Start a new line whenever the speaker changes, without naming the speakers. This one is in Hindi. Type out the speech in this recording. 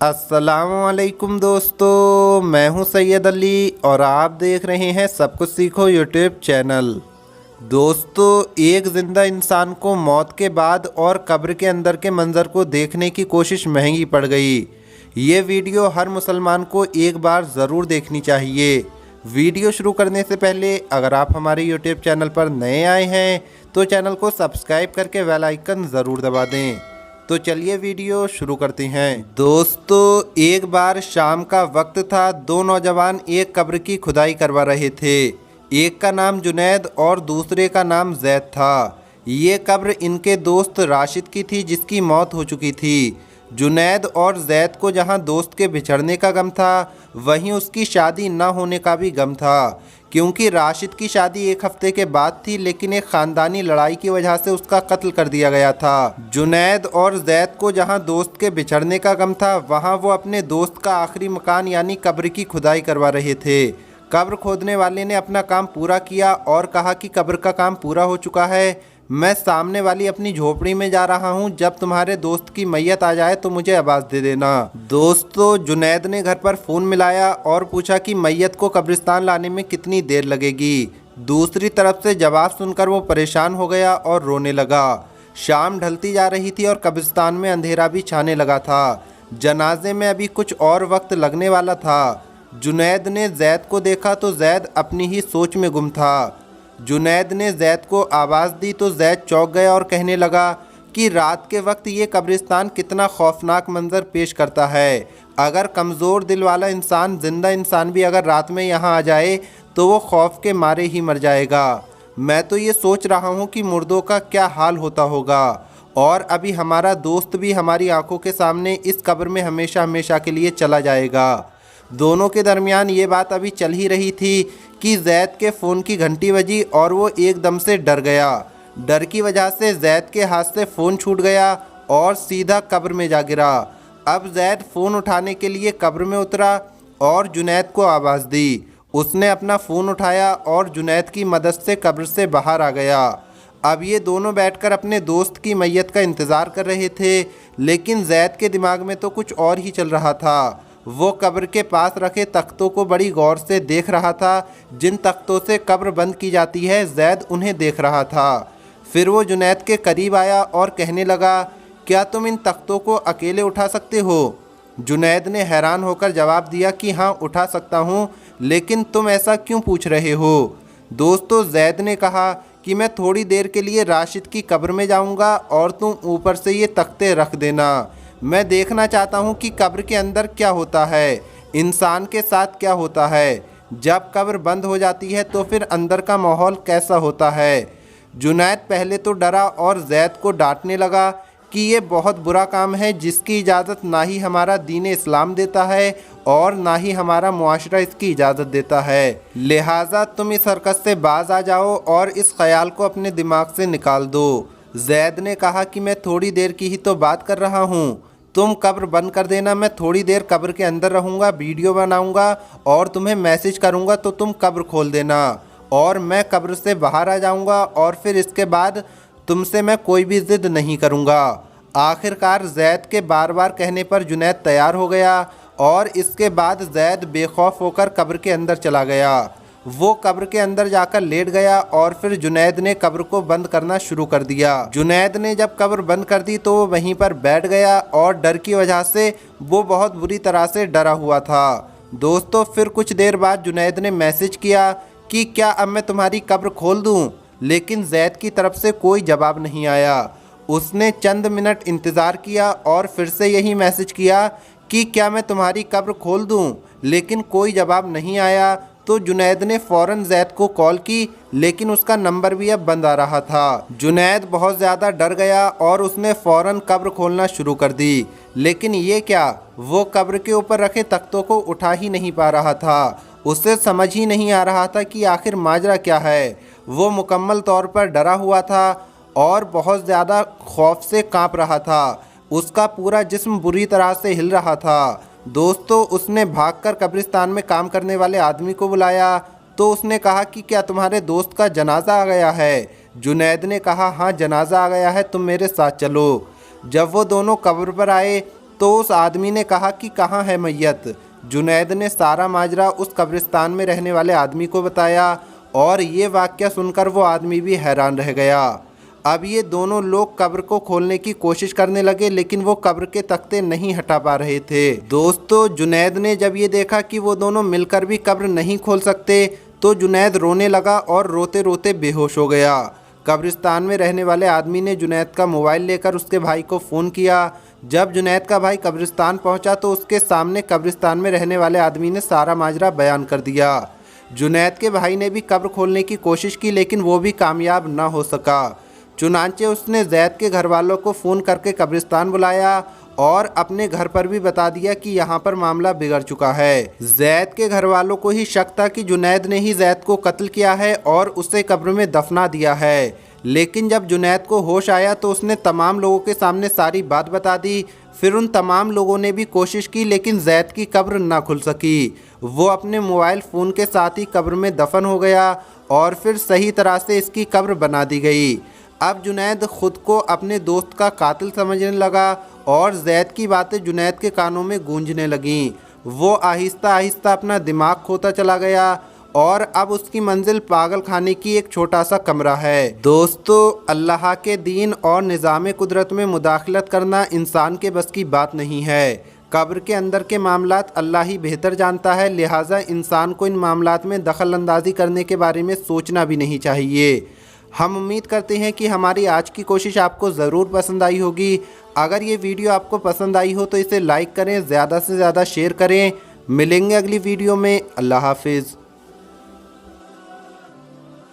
अस्सलामुअलैकुम दोस्तों, मैं हूं सैयद अली और आप देख रहे हैं सब कुछ सीखो यूट्यूब चैनल। दोस्तों, एक ज़िंदा इंसान को मौत के बाद और कब्र के अंदर के मंज़र को देखने की कोशिश महंगी पड़ गई। ये वीडियो हर मुसलमान को एक बार ज़रूर देखनी चाहिए। वीडियो शुरू करने से पहले अगर आप हमारे यूट्यूब चैनल पर नए आए हैं तो चैनल को सब्सक्राइब करके बेल आइकन ज़रूर दबा दें। तो चलिए वीडियो शुरू करते हैं। दोस्तों, एक बार शाम का वक्त था। दो नौजवान एक कब्र की खुदाई करवा रहे थे। एक का नाम जुनैद और दूसरे का नाम जैद था। ये कब्र इनके दोस्त राशिद की थी जिसकी मौत हो चुकी थी। जुनैद और जैद को जहां दोस्त के बिछड़ने का गम था वहीं उसकी शादी न होने का भी गम था, क्योंकि राशिद की शादी एक हफ्ते के बाद थी, लेकिन एक ख़ानदानी लड़ाई की वजह से उसका कत्ल कर दिया गया था। जुनैद और जैद को जहां दोस्त के बिछड़ने का गम था वहां वो अपने दोस्त का आखिरी मकान यानी कब्र की खुदाई करवा रहे थे। कब्र खोदने वाले ने अपना काम पूरा किया और कहा कि कब्र का काम पूरा हो चुका है, मैं सामने वाली अपनी झोपड़ी में जा रहा हूँ। जब तुम्हारे दोस्त की मैयत आ जाए तो मुझे आवाज़ दे देना। दोस्तों, जुनैद ने घर पर फ़ोन मिलाया और पूछा कि मैयत को कब्रिस्तान लाने में कितनी देर लगेगी। दूसरी तरफ से जवाब सुनकर वो परेशान हो गया और रोने लगा। शाम ढलती जा रही थी और कब्रिस्तान में अंधेरा भी छाने लगा था। जनाजे में अभी कुछ और वक्त लगने वाला था। जुनैद ने जैद को देखा तो जैद अपनी ही सोच में गुम था। जुनैद ने जैद को आवाज़ दी तो जैद चौंक गया और कहने लगा कि रात के वक्त ये कब्रिस्तान कितना खौफनाक मंजर पेश करता है। अगर कमज़ोर दिल वाला इंसान, जिंदा इंसान भी अगर रात में यहाँ आ जाए तो वो खौफ के मारे ही मर जाएगा। मैं तो ये सोच रहा हूँ कि मुर्दों का क्या हाल होता होगा। और अभी हमारा दोस्त भी हमारी आंखों के सामने इस कब्र में हमेशा हमेशा के लिए चला जाएगा। दोनों के दरमियान ये बात अभी चल ही रही थी कि जैद के फ़ोन की घंटी बजी और वो एकदम से डर गया। डर की वजह से जैद के हाथ से फ़ोन छूट गया और सीधा कब्र में जा गिरा। अब जैद फ़ोन उठाने के लिए कब्र में उतरा और जुनैद को आवाज़ दी। उसने अपना फ़ोन उठाया और जुनैद की मदद से कब्र से बाहर आ गया। अब ये दोनों बैठकर अपने दोस्त की मैयत का इंतज़ार कर रहे थे, लेकिन जैद के दिमाग में तो कुछ और ही चल रहा था। वो कब्र के पास रखे तख्तों को बड़ी गौर से देख रहा था। जिन तख्तों से कब्र बंद की जाती है जैद उन्हें देख रहा था। फिर वो जुनैद के करीब आया और कहने लगा, क्या तुम इन तख्तों को अकेले उठा सकते हो? जुनैद ने हैरान होकर जवाब दिया कि हाँ, उठा सकता हूँ, लेकिन तुम ऐसा क्यों पूछ रहे हो? दोस्तों, जैद ने कहा कि मैं थोड़ी देर के लिए राशिद की कब्र में जाऊँगा और तुम ऊपर से ये तख्ते रख देना। मैं देखना चाहता हूँ कि कब्र के अंदर क्या होता है, इंसान के साथ क्या होता है। जब कब्र बंद हो जाती है तो फिर अंदर का माहौल कैसा होता है। जुनैद पहले तो डरा और जैद को डांटने लगा कि ये बहुत बुरा काम है जिसकी इजाज़त ना ही हमारा दीन इस्लाम देता है और ना ही हमारा मुआशरा इसकी इजाज़त देता है। लिहाजा तुम इस हरकत से बाज आ जाओ और इस ख्याल को अपने दिमाग से निकाल दो। जैद ने कहा कि मैं थोड़ी देर की ही तो बात कर रहा हूँ, तुम कब्र बंद कर देना। मैं थोड़ी देर कब्र के अंदर रहूँगा, वीडियो बनाऊँगा और तुम्हें मैसेज करूँगा तो तुम कब्र खोल देना और मैं कब्र से बाहर आ जाऊँगा और फिर इसके बाद तुमसे मैं कोई भी ज़िद नहीं करूँगा। आखिरकार जैद के बार बार कहने पर जुनैद तैयार हो गया और इसके बाद जैद बेखौफ होकर कब्र के अंदर चला गया। वो कब्र के अंदर जाकर लेट गया और फिर जुनैद ने कब्र को बंद करना शुरू कर दिया। जुनैद ने जब कब्र बंद कर दी तो वो वहीं पर बैठ गया और डर की वजह से वो बहुत बुरी तरह से डरा हुआ था। दोस्तों, फिर कुछ देर बाद जुनैद ने मैसेज किया कि क्या अब मैं तुम्हारी कब्र खोल दूं? लेकिन जैद की तरफ से कोई जवाब नहीं आया। उसने चंद मिनट इंतज़ार किया और फिर से यही मैसेज किया कि क्या मैं तुम्हारी कब्र खोल दूं? लेकिन कोई जवाब नहीं आया। तो जुनैद ने फ़ौरन जैद को कॉल की, लेकिन उसका नंबर भी अब बंद आ रहा था। जुनैद बहुत ज़्यादा डर गया और उसने फ़ौरन कब्र खोलना शुरू कर दी, लेकिन ये क्या, वो कब्र के ऊपर रखे तख्तों को उठा ही नहीं पा रहा था। उसे समझ ही नहीं आ रहा था कि आखिर माजरा क्या है। वो मुकम्मल तौर पर डरा हुआ था और बहुत ज़्यादा खौफ से काँप रहा था। उसका पूरा जिस्म बुरी तरह से हिल रहा था। दोस्तों, उसने भागकर कब्रिस्तान में काम करने वाले आदमी को बुलाया तो उसने कहा कि क्या तुम्हारे दोस्त का जनाजा आ गया है? जुनैद ने कहा, हाँ, जनाजा आ गया है, तुम मेरे साथ चलो। जब वो दोनों कब्र पर आए तो उस आदमी ने कहा कि कहाँ है मैयत। जुनैद ने सारा माजरा उस कब्रिस्तान में रहने वाले आदमी को बताया और ये वाक़या सुनकर वो आदमी भी हैरान रह गया। अब ये दोनों लोग कब्र को खोलने की कोशिश करने लगे, लेकिन वो कब्र के तख्ते नहीं हटा पा रहे थे। दोस्तों, जुनैद ने जब ये देखा कि वो दोनों मिलकर भी कब्र नहीं खोल सकते तो जुनैद रोने लगा और रोते रोते बेहोश हो गया। कब्रिस्तान में रहने वाले आदमी ने जुनैद का मोबाइल लेकर उसके भाई को फ़ोन किया। जब जुनैद का भाई कब्रिस्तान पहुंचा तो उसके सामने कब्रिस्तान में रहने वाले आदमी ने सारा माजरा बयान कर दिया। जुनैद के भाई ने भी कब्र खोलने की कोशिश की, लेकिन वो भी कामयाब ना हो सका। चुनांचे उसने जैद के घर वालों को फ़ोन करके कब्रिस्तान बुलाया और अपने घर पर भी बता दिया कि यहाँ पर मामला बिगड़ चुका है। जैद के घर वालों को ही शक था कि जुनैद ने ही जैद को कत्ल किया है और उसे कब्र में दफना दिया है। लेकिन जब जुनैद को होश आया तो उसने तमाम लोगों के सामने सारी बात बता दी। फिर उन तमाम लोगों ने भी कोशिश की, लेकिन जैद की कब्र ना खुल सकी। वो अपने मोबाइल फ़ोन के साथ ही कब्र में दफन हो गया और फिर सही तरह से इसकी कब्र बना दी गई। अब जुनैद खुद को अपने दोस्त का कातिल समझने लगा और जैद की बातें जुनैद के कानों में गूंजने लगीं। वो आहिस्ता आहिस्ता अपना दिमाग खोता चला गया और अब उसकी मंजिल पागल खाने की एक छोटा सा कमरा है। दोस्तों, अल्लाह के दीन और निज़ाम कुदरत में मुदाखलत करना इंसान के बस की बात नहीं है। कब्र के अंदर के मामलात अल्लाह ही बेहतर जानता है, लिहाजा इंसान को इन मामलात में दखल अंदाजी करने के बारे में सोचना भी नहीं चाहिए। हम उम्मीद करते हैं कि हमारी आज की कोशिश आपको ज़रूर पसंद आई होगी। अगर ये वीडियो आपको पसंद आई हो तो इसे लाइक करें, ज़्यादा से ज़्यादा शेयर करें। मिलेंगे अगली वीडियो में। अल्लाह हाफिज़।